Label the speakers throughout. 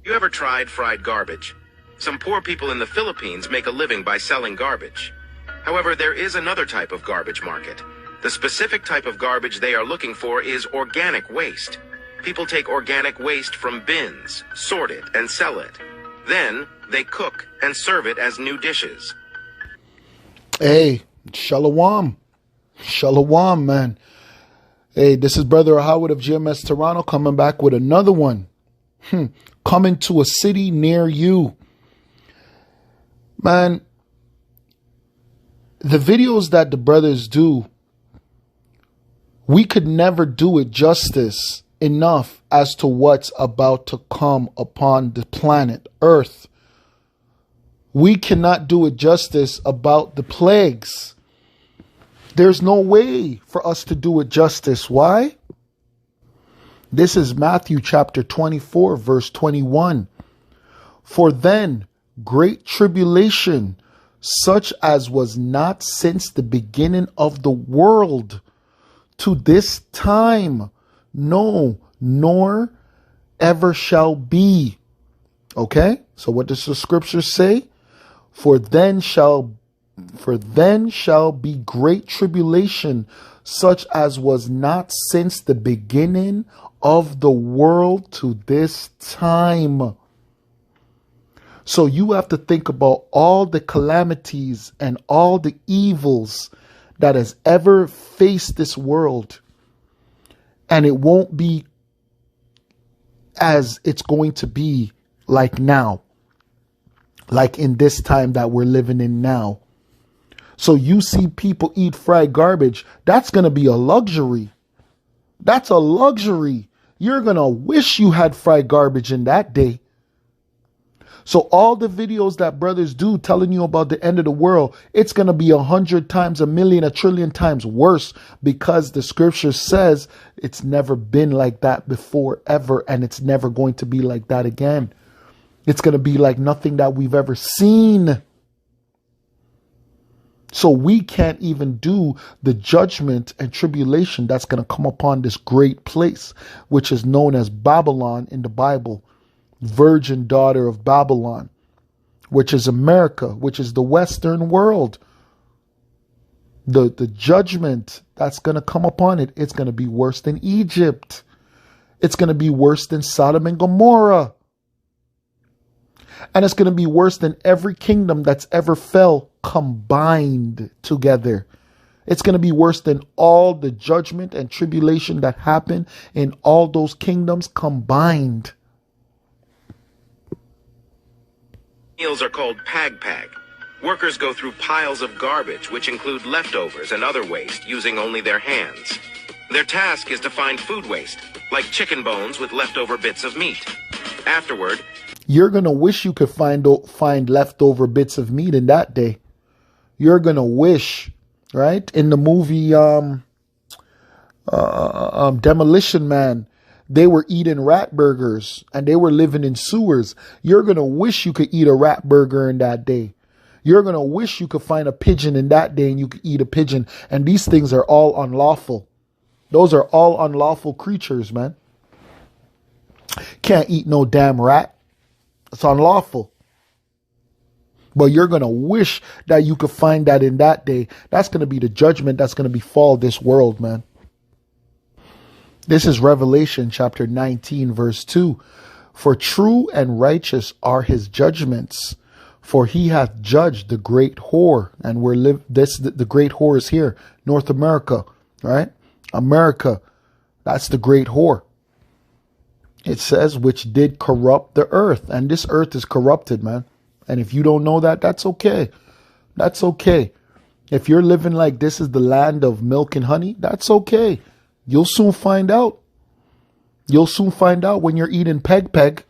Speaker 1: You ever tried fried garbage? Some poor people in the Philippines make a living by selling garbage. However, there is another type of garbage market. The specific type of garbage they are looking for is organic waste. People take organic waste from bins, sort it, and sell it. Then, they cook and serve it as new dishes.
Speaker 2: Hey, Shalom. Shalom, man. Hey, this is Brother Howard of GMS Toronto coming back with another one. Coming to a city near you. Man, the videos that the brothers do, we could never do it justice enough as to what's about to come upon the planet Earth. We cannot do it justice about the plagues. There's no way for us to do it justice. Why? This is Matthew chapter 24, verse 21. For then great tribulation, such as was not since the beginning of the world to this time, no, nor ever shall be. Okay, so what does the scripture say? For then shall be great tribulation, such as was not since the beginning of the world to this time. So you have to think about all the calamities and all the evils that has ever faced this world. And it won't be as it's going to be like now. Like in this time that we're living in now. So you see people eat fried garbage. That's going to be a luxury. That's a luxury. You're going to wish you had fried garbage in that day. So all the videos that brothers do telling you about the end of the world, it's going to be 100 times, 1,000,000, 1,000,000,000,000 times worse, because the scripture says it's never been like that before ever. And it's never going to be like that again. It's going to be like nothing that we've ever seen. So we can't even do the judgment and tribulation that's going to come upon this great place, which is known as Babylon in the Bible, virgin daughter of Babylon, which is America, which is the Western world. The judgment that's going to come upon it, it's going to be worse than Egypt. It's going to be worse than Sodom and Gomorrah. And it's going to be worse than every kingdom that's ever fell combined together. It's going to be worse than all the judgment and tribulation that happened in all those kingdoms combined.
Speaker 1: Meals are called pag-pag. Workers go through piles of garbage, which include leftovers and other waste, using only their hands. Their task is to find food waste, like chicken bones with leftover bits of meat. Afterward,
Speaker 2: you're going to wish you could find leftover bits of meat in that day. You're going to wish, right? In the movie Demolition Man, they were eating rat burgers and they were living in sewers. You're going to wish you could eat a rat burger in that day. You're going to wish you could find a pigeon in that day and you could eat a pigeon. And these things are all unlawful. Those are all unlawful creatures, man. Can't eat no damn rat. It's unlawful. But you're going to wish that you could find that in that day. That's going to be the judgment that's going to befall this world, man. This is Revelation chapter 19, verse 2. For true and righteous are his judgments, for he hath judged the great whore. And the great whore is here, North America, right? America, that's the great whore. It says, which did corrupt the earth. And this earth is corrupted, man. And if you don't know that, that's okay. That's okay. If you're living like this is the land of milk and honey, that's okay. You'll soon find out. You'll soon find out when you're eating peg.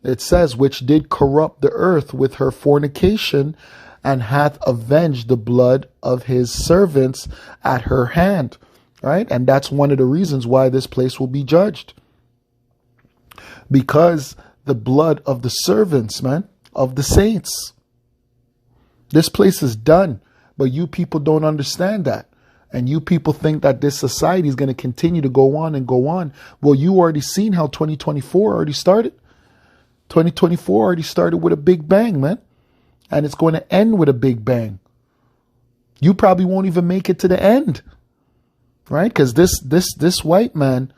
Speaker 2: It says, which did corrupt the earth with her fornication, and hath avenged the blood of his servants at her hand. Right? And that's one of the reasons why this place will be judged. Because the blood of the servants, man, of the saints. This place is done, but you people don't understand that. And you people think that this society is going to continue to go on and go on. Well, you already seen how 2024 already started. 2024 already started with a big bang, man. And it's going to end with a big bang. You probably won't even make it to the end. Right? Because this white man,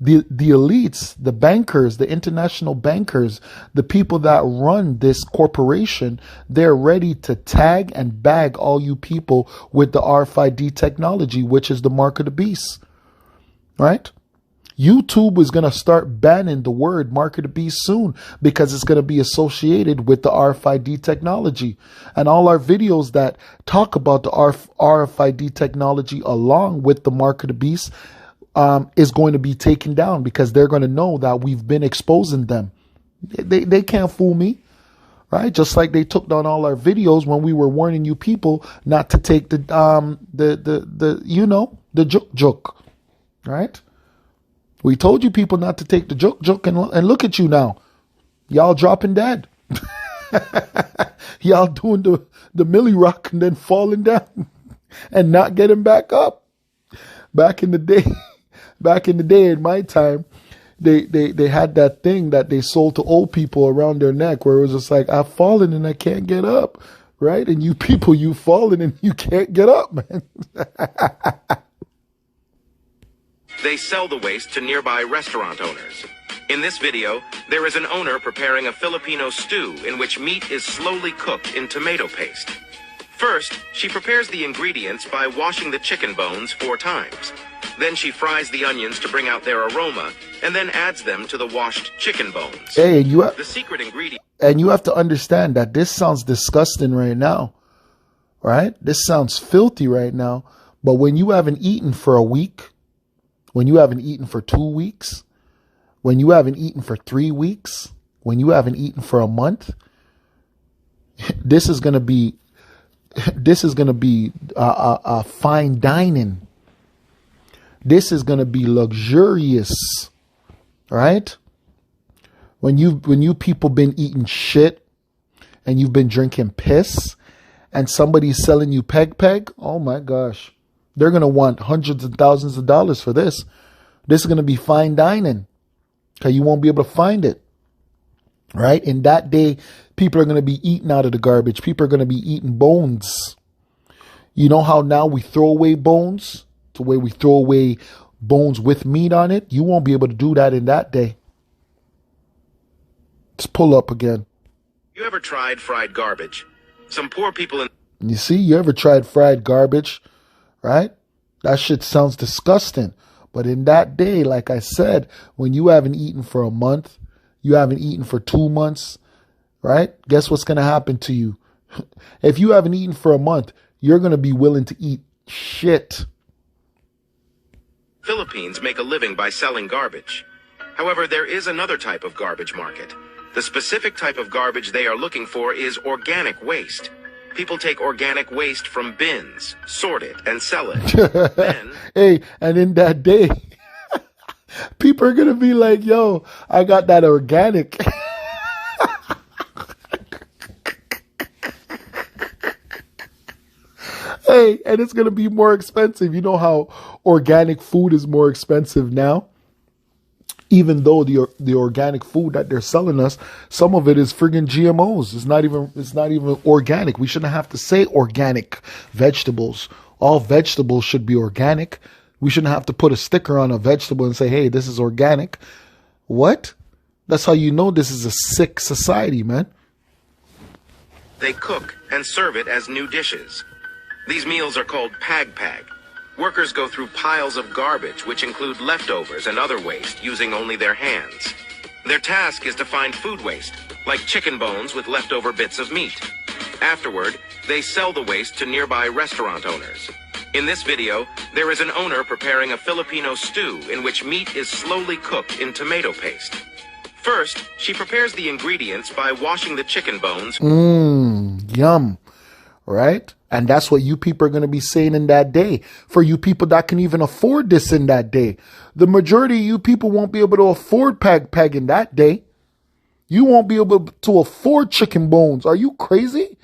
Speaker 2: the elites, the bankers, the international bankers, the people that run this corporation, they're ready to tag and bag all you people with the RFID technology, which is the mark of the beast. Right? YouTube is going to start banning the word mark of the beast soon because it's going to be associated with the RFID technology. And all our videos that talk about the RFID technology along with the mark of the beast is going to be taken down because they're going to know that we've been exposing them. They can't fool me. Right? Just like they took down all our videos when we were warning you people not to take the joke. Right? We told you people not to take the joke, and look at you now. Y'all dropping dead. Y'all doing the Millie Rock and then falling down and not getting back up. Back in the day, in my time, they had that thing that they sold to old people around their neck where it was just like, I've fallen and I can't get up. Right? And you people, you've fallen and you can't get up, man.
Speaker 1: They sell the waste to nearby restaurant owners. In this video, there is an owner preparing a Filipino stew in which meat is slowly cooked in tomato paste. First, she prepares the ingredients by washing the chicken bones 4 times. Then she fries the onions to bring out their aroma, and then adds them to the washed chicken bones.
Speaker 2: Hey,
Speaker 1: the secret ingredient.
Speaker 2: And you have to understand that this sounds disgusting right now. Right? This sounds filthy right now. But when you haven't eaten for a week, when you haven't eaten for 2 weeks, when you haven't eaten for 3 weeks, when you haven't eaten for a month, this is going to be a fine dining. This is going to be luxurious, right? When you people been eating shit and you've been drinking piss and somebody's selling you peg, oh my gosh. They're going to want hundreds of thousands of dollars for this. This is going to be fine dining because you won't be able to find it. Right? In that day, people are going to be eating out of the garbage. People are going to be eating bones. You know how now we throw away bones? The way we throw away bones with meat on it? You won't be able to do that in that day. Let's pull up again.
Speaker 1: You ever tried fried garbage? Some poor people in...
Speaker 2: You see, you ever tried fried garbage? Right? That shit sounds disgusting. But in that day, like I said, when you haven't eaten for a month, you haven't eaten for 2 months, right? Guess what's going to happen to you? If you haven't eaten for a month, you're going to be willing to eat shit.
Speaker 1: Philippines make a living by selling garbage. However, there is another type of garbage market. The specific type of garbage they are looking for is organic waste. People take organic waste from bins, sort it, and sell it. Then,
Speaker 2: hey, and in that day, people are going to be like, yo, I got that organic. Hey, and it's going to be more expensive. You know how organic food is more expensive now? Even though the organic food that they're selling us, some of it is friggin' GMOs. It's not even organic. We shouldn't have to say organic vegetables. All vegetables should be organic. We shouldn't have to put a sticker on a vegetable and say, hey, this is organic. What? That's how you know this is a sick society, man.
Speaker 1: They cook and serve it as new dishes. These meals are called pag-pag. Workers go through piles of garbage, which include leftovers and other waste, using only their hands. Their task is to find food waste, like chicken bones with leftover bits of meat. Afterward, they sell the waste to nearby restaurant owners. In this video, there is an owner preparing a Filipino stew in which meat is slowly cooked in tomato paste. First, she prepares the ingredients by washing the chicken bones.
Speaker 2: Yum. Right? And that's what you people are going to be saying in that day. For you people that can even afford this in that day. The majority of you people won't be able to afford pag in that day. You won't be able to afford chicken bones. Are you crazy?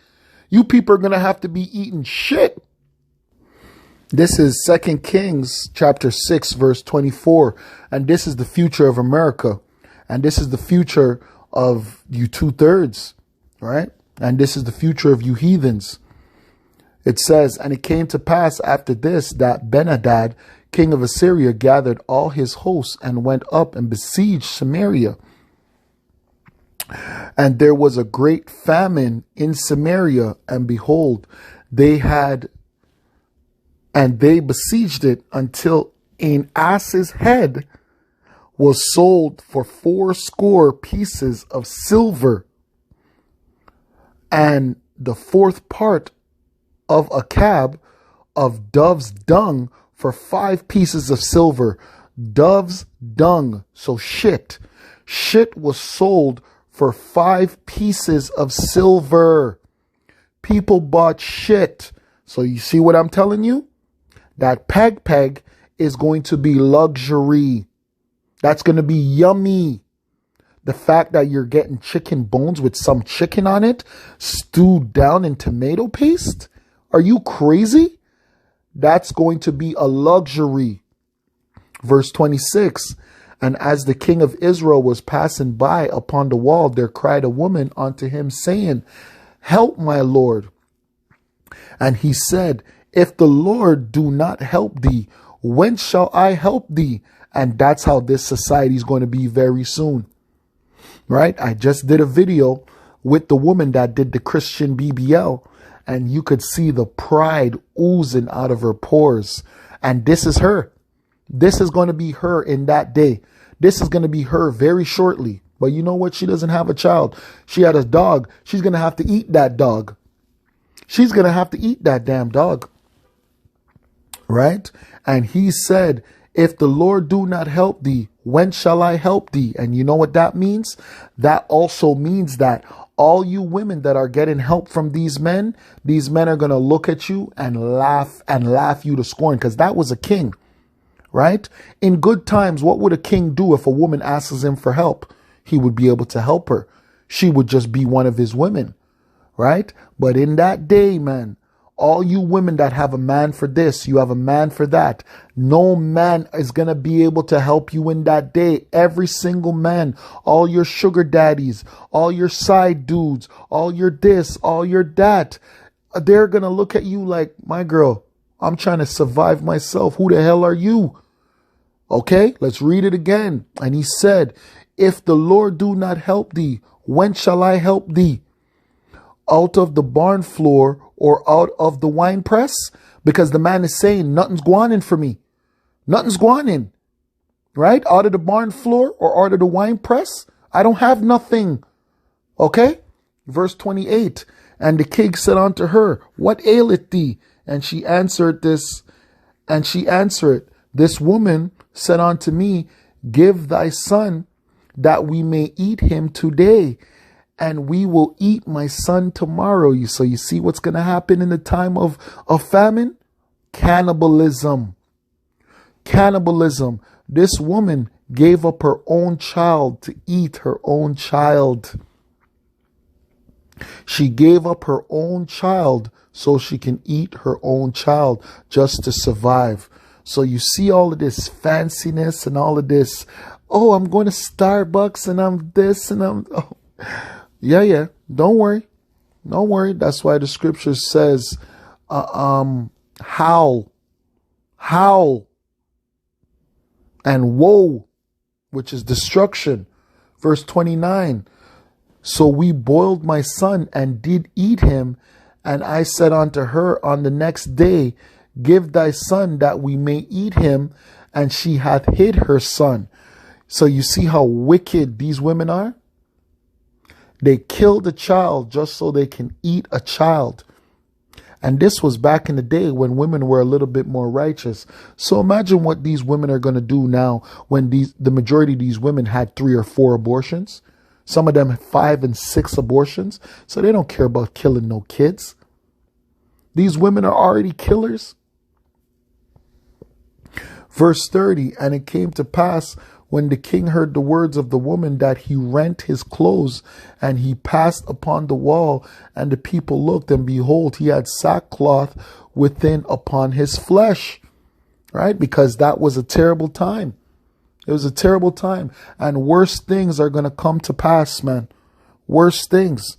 Speaker 2: You people are going to have to be eating shit. This is 2 Kings chapter 6 verse 24. And this is the future of America. And this is the future of you 2/3, right? And this is the future of you heathens. It says, and it came to pass after this that Ben-Hadad, king of Assyria, gathered all his hosts and went up and besieged Samaria. And there was a great famine in Samaria, and behold, they besieged it until an ass's head was sold for 80 pieces of silver, and the fourth part of a cab of dove's dung for 5 pieces of silver. Dove's dung, so shit was sold for 5 pieces of silver. People bought shit. So you see what I'm telling you? That peg is going to be luxury. That's going to be yummy. The fact that you're getting chicken bones with some chicken on it, stewed down in tomato paste? Are you crazy? That's going to be a luxury. Verse 26, and as the king of Israel was passing by upon the wall, there cried a woman unto him, saying, help, my Lord. And he said, if the Lord do not help thee, when shall I help thee? And that's how this society is going to be very soon. Right? I just did a video with the woman that did the Christian BBL, and you could see the pride oozing out of her pores. And this is her. This is going to be her in that day. This is going to be her very shortly. But you know what? She doesn't have a child. She had a dog. She's going to have to eat that dog. She's going to have to eat that damn dog. Right? And he said, if the Lord do not help thee, when shall I help thee? And you know what that means? That also means that all you women that are getting help from these men are going to look at you and laugh you to scorn, because that was a king, right? In good times, what would a king do if a woman asks him for help? He would be able to help her. She would just be one of his women, right? But in that day, man, all you women that have a man for this, you have a man for that. No man is going to be able to help you in that day. Every single man, all your sugar daddies, all your side dudes, all your this, all your that, they're going to look at you like, my girl, I'm trying to survive myself. Who the hell are you? Okay, let's read it again. And he said, if the Lord do not help thee, when shall I help thee? Out of the barn floor or out of the wine press? Because the man is saying, nothing's going in for me. Nothing's going in. Right? Out of the barn floor or out of the wine press? I don't have nothing. Okay? Verse 28. And the king said unto her, what aileth thee? And she answered, this woman said unto me, give thy son that we may eat him today, and we will eat my son tomorrow. So you see what's going to happen in the time of famine? Cannibalism. Cannibalism. This woman gave up her own child to eat her own child. She gave up her own child so she can eat her own child just to survive. So you see all of this fanciness and all of this, oh, I'm going to Starbucks and I'm this and I'm... Oh. Yeah. Don't worry. That's why the scripture says, howl, and woe, which is destruction. Verse 29. So we boiled my son and did eat him. And I said unto her on the next day, give thy son that we may eat him. And she hath hid her son. So you see how wicked these women are? They killed a child just so they can eat a child. And this was back in the day when women were a little bit more righteous. So imagine what these women are going to do now when the majority of these women had 3 or 4 abortions. Some of them had 5 and 6 abortions. So they don't care about killing no kids. These women are already killers. Verse 30, and it came to pass when the king heard the words of the woman that he rent his clothes and he passed upon the wall, and the people looked, and behold, he had sackcloth within upon his flesh. Right? Because that was a terrible time. It was a terrible time. And worse things are going to come to pass, man. Worse things.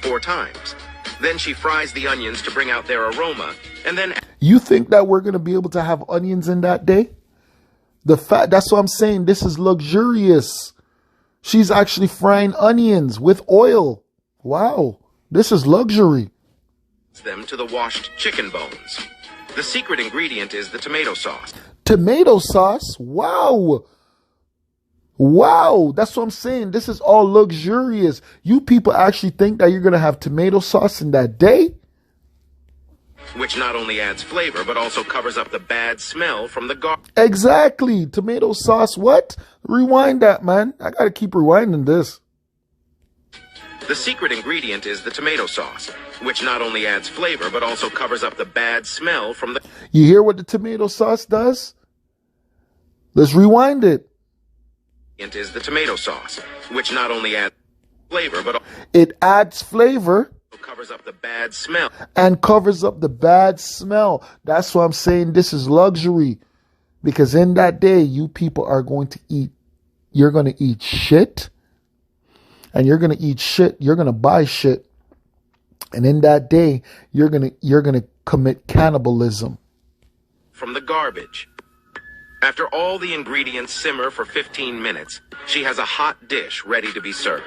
Speaker 1: 4 times. Then she fries the onions to bring out their aroma, and then...
Speaker 2: You think that we're going to be able to have onions in that day? That's what I'm saying. This is luxurious. She's actually frying onions with oil. Wow. This is luxury.
Speaker 1: Them to the washed chicken bones. The secret ingredient is the tomato sauce.
Speaker 2: Tomato sauce? Wow. Wow. That's what I'm saying. This is all luxurious. You people actually think that you're going to have tomato sauce in that day?
Speaker 1: Which not only adds flavor, but also covers up the bad smell from the garbage.
Speaker 2: Exactly. Tomato sauce. What? Rewind that, man. I got to keep rewinding this.
Speaker 1: The secret ingredient is the tomato sauce, which not only adds flavor, but also covers up the bad smell from the...
Speaker 2: You hear what the tomato sauce does? Let's rewind it.
Speaker 1: It is the tomato sauce, which not only adds flavor, but
Speaker 2: it adds flavor.
Speaker 1: Covers up the bad smell.
Speaker 2: And covers up the bad smell. That's why I'm saying this is luxury. Because in that day, you people are going to eat. You're going to eat shit. And you're going to eat shit. You're going to buy shit. And in that day, you're going to commit cannibalism.
Speaker 1: From the garbage. After all the ingredients simmer for 15 minutes, she has a hot dish ready to be served.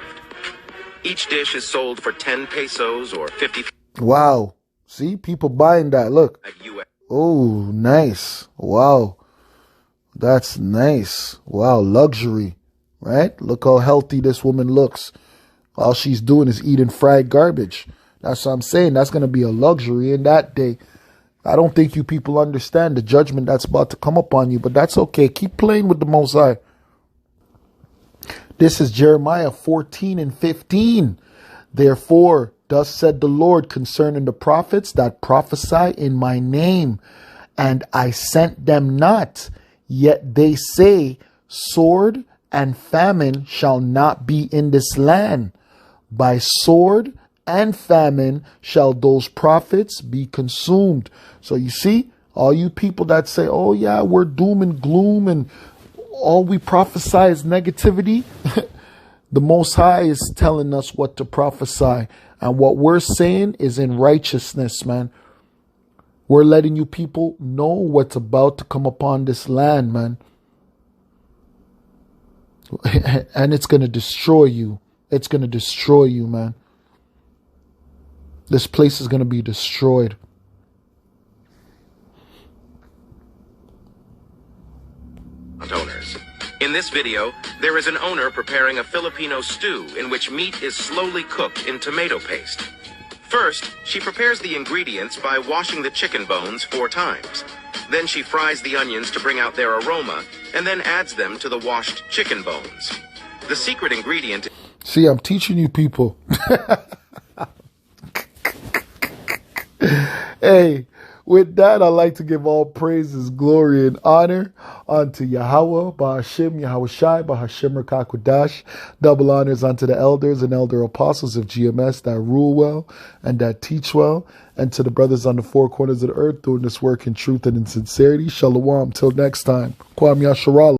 Speaker 1: Each dish is sold for 10 pesos or 50.
Speaker 2: Wow. See, people buying that. Look. Oh, nice. Wow. That's nice. Wow. Luxury. Right? Look how healthy this woman looks. All she's doing is eating fried garbage. That's what I'm saying. That's going to be a luxury in that day. I don't think you people understand the judgment that's about to come upon you, but that's okay. Keep playing with the Most High. This is Jeremiah 14 and 15. Therefore, thus said the Lord concerning the prophets that prophesy in my name, and I sent them not, yet they say, sword and famine shall not be in this land. By sword and famine shall those prophets be consumed. So you see, all you people that say, oh yeah, we're doom and gloom and all we prophesy is negativity. The Most High is telling us what to prophesy. And what we're saying is in righteousness, man. We're letting you people know what's about to come upon this land, man. And it's going to destroy you. It's going to destroy you, man. This place is going to be destroyed.
Speaker 1: Owners. In this video, there is an owner preparing a Filipino stew in which meat is slowly cooked in tomato paste. First, she prepares the ingredients by washing the chicken bones 4 times. Then she fries the onions to bring out their aroma, and then adds them to the washed chicken bones. The secret ingredient...
Speaker 2: See, I'm teaching you people. Hey, with that, I'd like to give all praises, glory, and honor unto Yahweh, Bahashim, Yahweh Shai, Bahashim Rakakudash. Double honors unto the elders and elder apostles of GMS that rule well and that teach well. And to the brothers on the 4 corners of the earth doing this work in truth and in sincerity. Shalom. Till next time. Kwam Yasharallah.